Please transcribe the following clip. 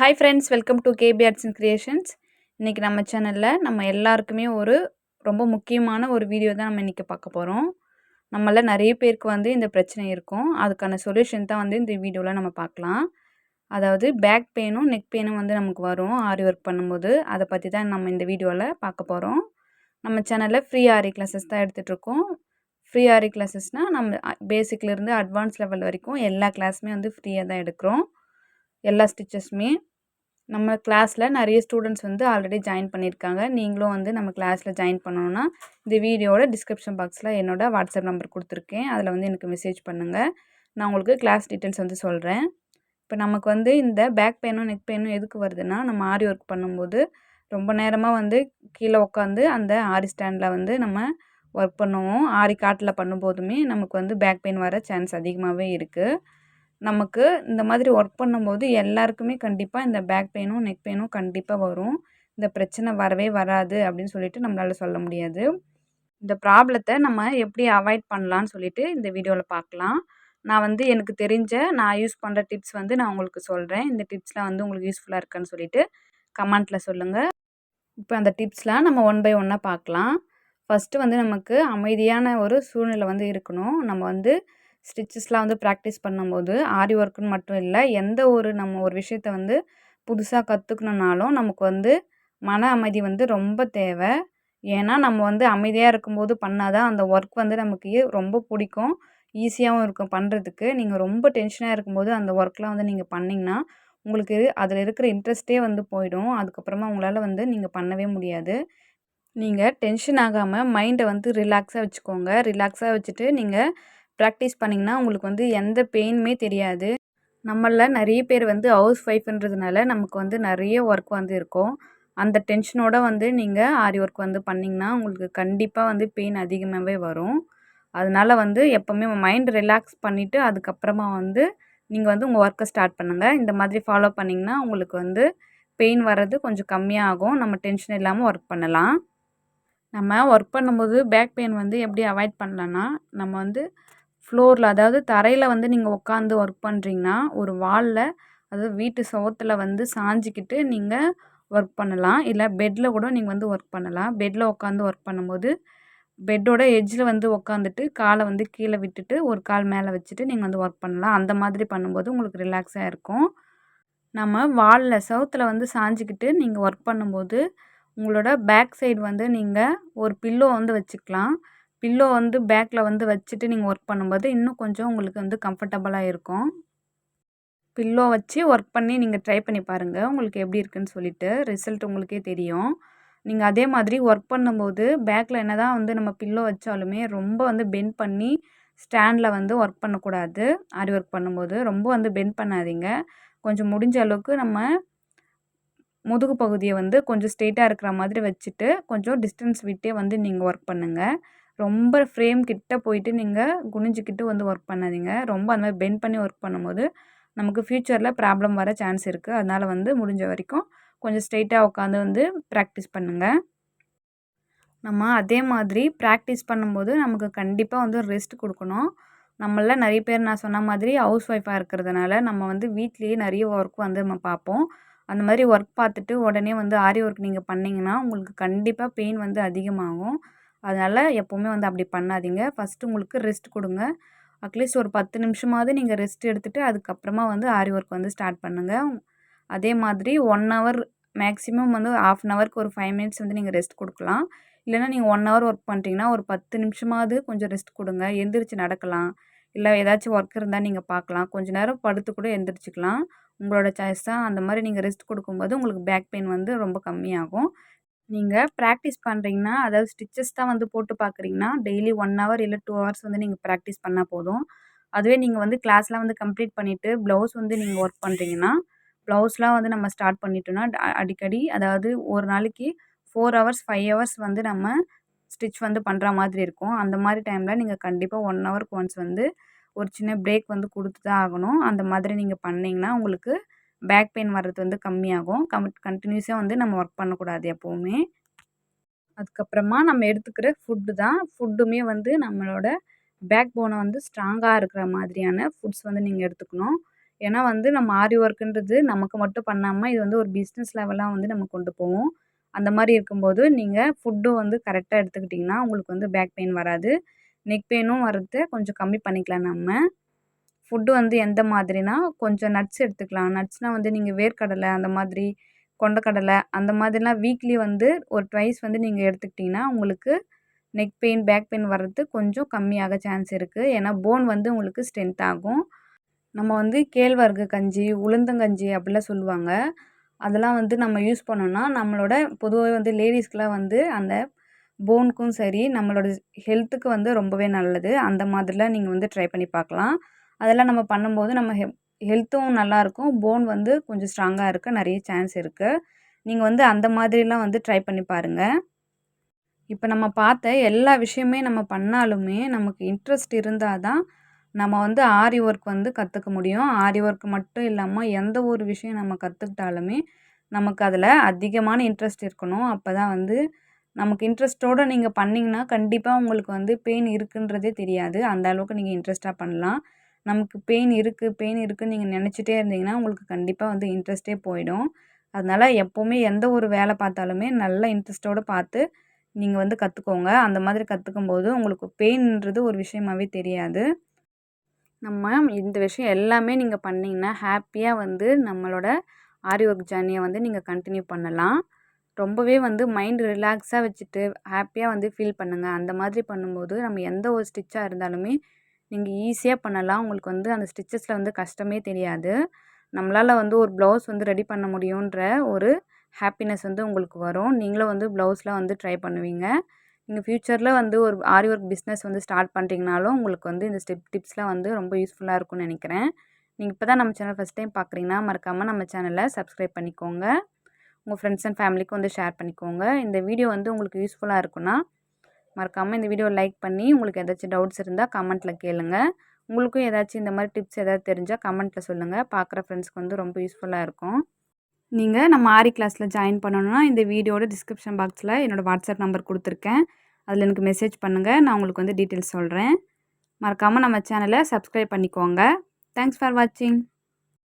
Hi friends, welcome to KP arts and creations. இன்றைக்கி நம்ம சேனலில் நம்ம எல்லாருக்குமே ரொம்ப முக்கியமான ஒரு வீடியோ தான் நம்ம இன்றைக்கி பார்க்க போகிறோம். நம்மள நிறைய பேருக்கு இந்த பிரச்சனை இருக்கும். அதுக்கான சொல்யூஷன் தான் இந்த வீடியோவில் நம்ம பார்க்கலாம். அதாவது பேக் பெயினும் நெக் பெயினும் நமக்கு வரும் ஆரி ஒர்க் பண்ணும்போது. அதை பற்றி தான் நம்ம இந்த வீடியோவில் பார்க்க போகிறோம். நம்ம சேனலில் ஃப்ரீ ஆரி கிளாஸஸ் தான் எடுத்துகிட்ருக்கோம். ஃப்ரீ ஆரி கிளாஸஸ்னால் நம்ம பேசிக்லேருந்து அட்வான்ஸ் லெவல் வரைக்கும் எல்லா கிளாஸுமே ஃப்ரீயாக தான் எடுக்கிறோம். எல்லா ஸ்டிச்சஸுமே நம்ம கிளாஸில் நிறைய ஸ்டூடெண்ட்ஸ் ஆல்ரெடி ஜாயின் பண்ணியிருக்காங்க. நீங்களும் நம்ம கிளாஸில் ஜாயின் பண்ணணுன்னா இந்த வீடியோவோட டிஸ்கிரிப்ஷன் பாக்ஸில் என்னோடய வாட்ஸ்அப் நம்பர் கொடுத்துருக்கேன். அதில் எனக்கு மெசேஜ் பண்ணுங்கள். நான் உங்களுக்கு கிளாஸ் டீட்டெயில்ஸ் சொல்கிறேன். இப்போ நமக்கு இந்த பேக் பெயினும் நெக் பெயினும் எதுக்கு வருதுன்னா, நம்ம ஆரி ஒர்க் பண்ணும்போது ரொம்ப நேரமாக கீழே உட்காந்து அந்த ஆரி ஸ்டாண்டில் நம்ம ஒர்க் பண்ணுவோம். ஆரி காட்டில் பண்ணும்போதுமே நமக்கு பேக் பெயின் வர சான்ஸ் அதிகமாகவே இருக்குது. நமக்கு இந்த மாதிரி ஒர்க் பண்ணும்போது எல்லாருக்குமே கண்டிப்பாக இந்த பேக் பெயினும் நெக் பெயினும் கண்டிப்பாக வரும். இந்த பிரச்சனை வரவே வராது அப்படின்னு சொல்லிட்டு நம்மளால் சொல்ல முடியாது. இந்த ப்ராப்ளத்தை நம்ம எப்படி அவாய்ட் பண்ணலான்னு சொல்லிட்டு இந்த வீடியோவில் பார்க்கலாம். நான் எனக்கு தெரிஞ்ச நான் யூஸ் பண்ணுற டிப்ஸ் நான் உங்களுக்கு சொல்கிறேன். இந்த டிப்ஸ்லாம் உங்களுக்கு யூஸ்ஃபுல்லாக இருக்கான்னு சொல்லிட்டு கமெண்ட்டில் சொல்லுங்கள். இப்போ அந்த டிப்ஸ்லாம் நம்ம ஒன் பை ஒன்னாக பார்க்கலாம். ஃபஸ்ட்டு நமக்கு அமைதியான ஒரு சூழ்நிலை இருக்கணும். நம்ம ஸ்டிச்சஸ்லாம் ப்ராக்டிஸ் பண்ணும்போது ஆரி ஒர்க்குன்னு மட்டும் இல்லை, எந்த நம்ம ஒரு விஷயத்த புதுசாக கற்றுக்கணுன்னாலும் நமக்கு மன அமைதி ரொம்ப தேவை. ஏன்னா நம்ம அமைதியாக இருக்கும்போது பண்ணால் தான் அந்த ஒர்க் நமக்கு ரொம்ப பிடிக்கும், ஈஸியாகவும் இருக்கும் பண்ணுறதுக்கு. நீங்கள் ரொம்ப டென்ஷனாக இருக்கும்போது அந்த ஒர்க்லாம் நீங்கள் பண்ணிங்கன்னா உங்களுக்கு அதில் இருக்கிற இன்ட்ரெஸ்ட்டே போயிடும். அதுக்கப்புறமா உங்களால் நீங்கள் பண்ணவே முடியாது. நீங்கள் டென்ஷன் ஆகாமல் மைண்டை ரிலாக்ஸாக வச்சுக்கோங்க. ரிலாக்ஸாக வச்சுட்டு நீங்கள் ப்ராக்டிஸ் பண்ணிங்கன்னா உங்களுக்கு எந்த பெயினுமே தெரியாது. நம்மளில் நிறைய பேர் ஹவுஸ் ஒய்ஃப்ன்றதுனால நமக்கு நிறைய ஒர்க் இருக்கும். அந்த டென்ஷனோட நீங்கள் ஆரி ஒர்க் பண்ணிங்கன்னா உங்களுக்கு கண்டிப்பாக பெயின் அதிகமாகவே வரும். அதனால் எப்போவுமே மைண்ட் ரிலாக்ஸ் பண்ணிவிட்டு அதுக்கப்புறமா நீங்கள் உங்கள் ஒர்க்கை ஸ்டார்ட் பண்ணுங்கள். இந்த மாதிரி ஃபாலோ பண்ணிங்கன்னா உங்களுக்கு பெயின் வர்றது கொஞ்சம் கம்மியாகும். நம்ம டென்ஷன் இல்லாமல் ஒர்க் பண்ணலாம். நம்ம ஒர்க் பண்ணும்போது பேக் பெயின் எப்படி அவாய்ட் பண்ணலான்னா, நம்ம ஃப்ளோரில் அதாவது தரையில் நீங்கள் உட்காந்து ஒர்க் பண்ணுறீங்கன்னா ஒரு வாலில் அதாவது வீட்டு சுவத்துல சாஞ்சிக்கிட்டு நீங்கள் ஒர்க் பண்ணலாம். இல்லை பெட்டில் கூட நீங்கள் ஒர்க் பண்ணலாம். பெட்டில் உட்காந்து ஒர்க் பண்ணும்போது பெட்டோட எட்ஜில் உட்காந்துட்டு காலை கீழே விட்டுட்டு ஒரு கால் மேலே வச்சுட்டு நீங்கள் ஒர்க் பண்ணலாம். அந்த மாதிரி பண்ணும்போது உங்களுக்கு ரிலாக்ஸாக இருக்கும். நம்ம வாலில் செவுத்துல சாஞ்சிக்கிட்டு நீங்கள் ஒர்க் பண்ணும்போது உங்களோட பேக் சைடு நீங்கள் ஒரு பில்லோ வச்சுக்கலாம். பில்லோ பேக்கில் வச்சுட்டு நீங்கள் ஒர்க் பண்ணும்போது இன்னும் கொஞ்சம் உங்களுக்கு கம்ஃபர்டபுளாக இருக்கும். பில்லோ வச்சு ஒர்க் பண்ணி நீங்கள் ட்ரை பண்ணி பாருங்கள், உங்களுக்கு எப்படி இருக்குன்னு சொல்லிட்டு ரிசல்ட் உங்களுக்கே தெரியும். நீங்கள் அதே மாதிரி ஒர்க் பண்ணும்போது பேக்கில் என்ன தான் நம்ம பில்லோ வச்சாலுமே ரொம்ப பெண்ட் பண்ணி ஸ்டாண்டில் ஒர்க் பண்ணக்கூடாது. ஆரி ஒர்க் பண்ணும்போது ரொம்ப பெண்ட் பண்ணாதீங்க. கொஞ்சம் முடிஞ்ச அளவுக்கு நம்ம முதுகு பகுதியை கொஞ்சம் ஸ்ட்ரெயிட்டாக இருக்கிற மாதிரி வச்சுட்டு கொஞ்சம் டிஸ்டன்ஸ் விட்டே நீங்கள் ஒர்க் பண்ணுங்கள். ரொம்ப ஃப்ரேம் கிட்ட போயிட்டு நீங்கள் குனிஞ்சிக்கிட்டு ஒர்க் பண்ணாதீங்க. ரொம்ப அந்த மாதிரி பெண்ட் பண்ணி ஒர்க் பண்ணும்போது நமக்கு ஃப்யூச்சரில் ப்ராப்ளம் வர சான்ஸ் இருக்குது. அதனால் முடிஞ்ச வரைக்கும் கொஞ்சம் ஸ்ட்ரெயிட்டாக உட்காந்து ப்ராக்டிஸ் பண்ணுங்கள். நம்ம அதே மாதிரி ப்ராக்டிஸ் பண்ணும்போது நமக்கு கண்டிப்பாக ரெஸ்ட் கொடுக்கணும். நம்மள நிறைய பேர் நான் சொன்ன மாதிரி ஹவுஸ் ஒய்ஃபாக இருக்கிறதுனால நம்ம வீட்லேயே நிறைய ஒர்க் நம்ம பார்ப்போம். அந்த மாதிரி ஒர்க் பார்த்துட்டு உடனே ஆரி ஒர்க் நீங்கள் பண்ணிங்கன்னா உங்களுக்கு கண்டிப்பாக பெயின் அதிகமாகும். அதனால் எப்போவுமே அப்படி பண்ணாதீங்க. ஃபஸ்ட்டு உங்களுக்கு ரெஸ்ட் கொடுங்க. அட்லீஸ்ட் ஒரு 10 நிமிஷமாவது நீங்கள் ரெஸ்ட் எடுத்துகிட்டு அதுக்கப்புறமா ஆரி ஒர்க் ஸ்டார்ட் பண்ணுங்கள். அதே மாதிரி 1 ஹவர் மேக்ஸிமம் 1/2 அன் ஹவருக்கு ஒரு 5 மினிட்ஸ் நீங்கள் ரெஸ்ட் கொடுக்கலாம். இல்லைனா நீங்கள் 1 ஹவர் ஒர்க் பண்ணுறீங்கன்னா ஒரு 10 நிமிஷமாவது கொஞ்சம் ரெஸ்ட் கொடுங்க. எந்திரிச்சு நடக்கலாம். இல்லை ஏதாச்சும் ஒர்க் இருந்தால் நீங்கள் பார்க்கலாம். கொஞ்சம் நேரம் படுத்து கூட எந்திரிச்சிக்கலாம். உங்களோட சாய்ஸ் தான். அந்த மாதிரி நீங்கள் ரெஸ்ட் கொடுக்கும்போது உங்களுக்கு பேக் பெயின் ரொம்ப கம்மியாகும். நீங்கள் ப்ராக்டிஸ் பண்ணுறீங்கன்னா அதாவது ஸ்டிச்சஸ் தான் போட்டு பார்க்குறீங்கன்னா டெய்லி 1 ஹவர் இல்லை 2 ஹவர்ஸ் நீங்கள் ப்ராக்டிஸ் பண்ணால் போதும். அதுவே நீங்கள் கிளாஸ்லாம் கம்ப்ளீட் பண்ணிவிட்டு ப்ளவுஸ் நீங்கள் ஒர்க் பண்ணுறீங்கன்னா ப்ளவுஸ்லாம் நம்ம ஸ்டார்ட் பண்ணிட்டோன்னா அடிக்கடி அதாவது ஒரு நாளைக்கு 4 ஹவர்ஸ் 5 ஹவர்ஸ் நம்ம ஸ்டிச் பண்ணுற மாதிரி இருக்கும். அந்த மாதிரி டைமில் நீங்கள் கண்டிப்பாக 1 ஹவருக்கு ஒன்ஸ் ஒரு சின்ன பிரேக் கொடுத்து தான் ஆகணும். அந்த மாதிரி நீங்கள் பண்ணிங்கன்னா உங்களுக்கு பேக் பெயின் வர்றது கம்மியாகும். கண்டினியூஸாக நம்ம ஒர்க் பண்ணக்கூடாது எப்போவுமே. அதுக்கப்புறமா நம்ம எடுத்துக்கிற ஃபுட்டு தான். ஃபுட்டுமே நம்மளோட பேக் போனை ஸ்ட்ராங்காக இருக்கிற மாதிரியான ஃபுட்ஸ் நீங்கள் எடுத்துக்கணும். ஏன்னா வந்து நம்ம ஆரி ஒர்க்குன்றது நமக்கு மட்டும் பண்ணாம, இது வந்து ஒரு பிஸ்னஸ் லெவலா வந்து நம்ம கொண்டு போவோம். அந்த மாரி இருக்கும்போது, நீங்க ஃபுட்டும் வந்து கரெக்ட்டா எடுத்துக்கிட்டீங்கன்னா, உங்களுக்கு வந்து பேக் பெயின் வராது. நெக் பெயினும் வரத கொஞ்சம் கம்மி பண்ணிக்கலாம் நம்ம. ஃபுட்டு வந்து எந்த மாதிரினா, கொஞ்சம் நட்ஸ் எடுத்துக்கலாம். நட்ஸ்னா வந்து நீங்க வேர்க்கடலை அந்த மாதிரி, கொண்டைக்கடலை அந்த மாதிரிலாம் வீக்லி வந்து ஒரு ட்வைஸ் வந்து நீங்க எடுத்துக்கிட்டீங்கன்னா, உங்களுக்கு நெக் பெயின், பேக் பெயின் வர்றது கொஞ்சம் கம்மியாக சான்ஸ் இருக்கு. ஏன்னா போன் வந்து உங்களுக்கு ஸ்ட்ரென்த் ஆகும். நம்ம வந்து கேழ்வரகு கஞ்சி, உளுந்தங்கஞ்சி அப்படிலாம் சொல்லுவாங்க. அதெல்லாம் வந்து நம்ம யூஸ் பண்ணோம்னா, நம்மளோட பொதுவாவே வந்து லேடீஸ்க்குலாம் வந்து அந்த போனுக்கும் சரி, நம்மளோட ஹெல்த்துக்கு வந்து ரொம்பவே நல்லது. அந்த மாதிரிலாம் நீங்க வந்து ட்ரை பண்ணி பார்க்கலாம். அதெல்லாம் நம்ம பண்ணும்போது நம்ம ஹெல்த்தும் நல்லாயிருக்கும். போன் வந்து கொஞ்சம் ஸ்ட்ராங்கா இருக்க நெறைய சான்ஸ் இருக்கு. நீங்க வந்து அந்த மாதிரிலாம் வந்து ட்ரை பண்ணி பாருங்க. இப்ப நம்ம பார்த்த எல்லா விஷயமே நம்ம பண்ணாலுமே, நமக்கு இன்ட்ரெஸ்ட் இருந்தா தான், நம்ம வந்து ஆரி ஒர்க் வந்து கத்துக்க முடியும். ஆரி ஒர்க் மட்டும் இல்லாம, எந்த ஒரு விஷயம் நம்ம கத்துக்கிட்டாலுமே, நமக்கு அதில அதிகமான இன்ட்ரெஸ்ட் இருக்கணும். அப்பதான் வந்து நமக்கு இன்ட்ரெஸ்ட்டோட நீங்க பண்ணீங்கன்னா, கண்டிப்பா உங்களுக்கு வந்து பெயின் இருக்குன்றதே தெரியாது. அந்த அளவுக்கு நீங்க இன்ட்ரெஸ்ட்டா பண்ணலாம். நமக்கு பெயின் இருக்குன்னு நீங்க நெனச்சுட்டே இருந்தீங்கன்னா, உங்களுக்கு கண்டிப்பா வந்து இன்ட்ரெஸ்ட்டே போயிடும். அதனால எப்பவுமே எந்த ஒரு வேல பார்த்தாலுமே, நல்ல இன்ட்ரெஸ்ட்டோட பார்த்து நீங்க வந்து கத்துக்கோங்க. அந்த மாதிரி கத்துக்கும்போது, உங்களுக்கு பெயின்ன்றது ஒரு விஷயமாவே தெரியாது. நம்ம இந்த விஷயம் எல்லாமே நீங்க பண்ணீங்கன்னா, ஹேப்பியா வந்து நம்மளோட ஆரி ஒர்க் ஜர்னிய வந்து நீங்க கன்டின்யூ பண்ணலாம். ரொம்பவே வந்து மைண்ட் ரிலாக்ஸா வச்சுட்டு, ஹேப்பியா வந்து ஃபீல் பண்ணுங்க. அந்த மாதிரி பண்ணும்போது, நம்ம எந்த ஒரு ஸ்டிச்சா இருந்தாலுமே, நீங்க ஈஸியா பண்ணலாம். உங்களுக்கு வந்து அந்த ஸ்டிச்சஸ்ல வந்து கஷ்டமே தெரியாது. நம்மளால வந்து ஒரு ப்ளவுஸ் வந்து ரெடி பண்ண முடியுன்ற ஒரு ஹேப்பினஸ் வந்து உங்களுக்கு வரும். நீங்களும் வந்து ப்ளவுஸ்லாம் வந்து ட்ரை பண்ணுவீங்க. நீங்க ஃப்யூச்சர்ல வந்து ஒரு ஆரி ஒர்க் பிஸ்னஸ் வந்து ஸ்டார்ட் பண்ணுறீங்கனாலும், உங்களுக்கு வந்து இந்த டிப்ஸ்லாம் வந்து ரொம்ப யூஸ்ஃபுல்லா இருக்கும்னு நெனைக்கிறேன். நீங்க இப்ப தான் நம்ம சேனல் ஃபர்ஸ்ட் டைம் பார்க்குறீங்கன்னா, மறக்காம நம்ம சேனல சப்ஸ்கிரைப் பண்ணிக்கோங்க. உங்க ஃப்ரெண்ட்ஸ் அண்ட் ஃபேமிலிக்கும் வந்து ஷேர் பண்ணிக்கோங்க. இந்த வீடியோ வந்து உங்களுக்கு யூஸ்ஃபுல்லா இருக்குன்னா, மறக்காம இந்த வீடியோவ லைக் பண்ணி, உங்களுக்கு ஏதாச்சும் டவுட்ஸ் இருந்தா கமெண்ட்ல கேளுங்க. உங்களுக்கும் ஏதாச்சும் இந்த மாரி டிப்ஸ் ஏதாவது தெரிஞ்சா கமெண்ட்ல சொல்லுங்க. பார்க்குற ஃப்ரெண்ட்ஸ்க்கு வந்து ரொம்ப யூஸ்ஃபுல்லா இருக்கும். நீங்க நம்ம ஆரி கிளாஸ்ல ஜாயின் பண்ணணும்னா, இந்த வீடியோட டிஸ்கிரிப்ஷன் பாக்ஸ்ல என்னோட வாட்ஸ்அப் நம்பர் குடுத்துருக்கேன். அதில எனக்கு மெசேஜ் பண்ணுங்க. நான் உங்களுக்கு வந்து டீட்டெயில்ஸ் சொல்றேன். மறக்காம நம்ம சேனல சப்ஸ்கிரைப் பண்ணிக்கோங்க. தேங்க்ஸ் ஃபார் வாட்சிங்.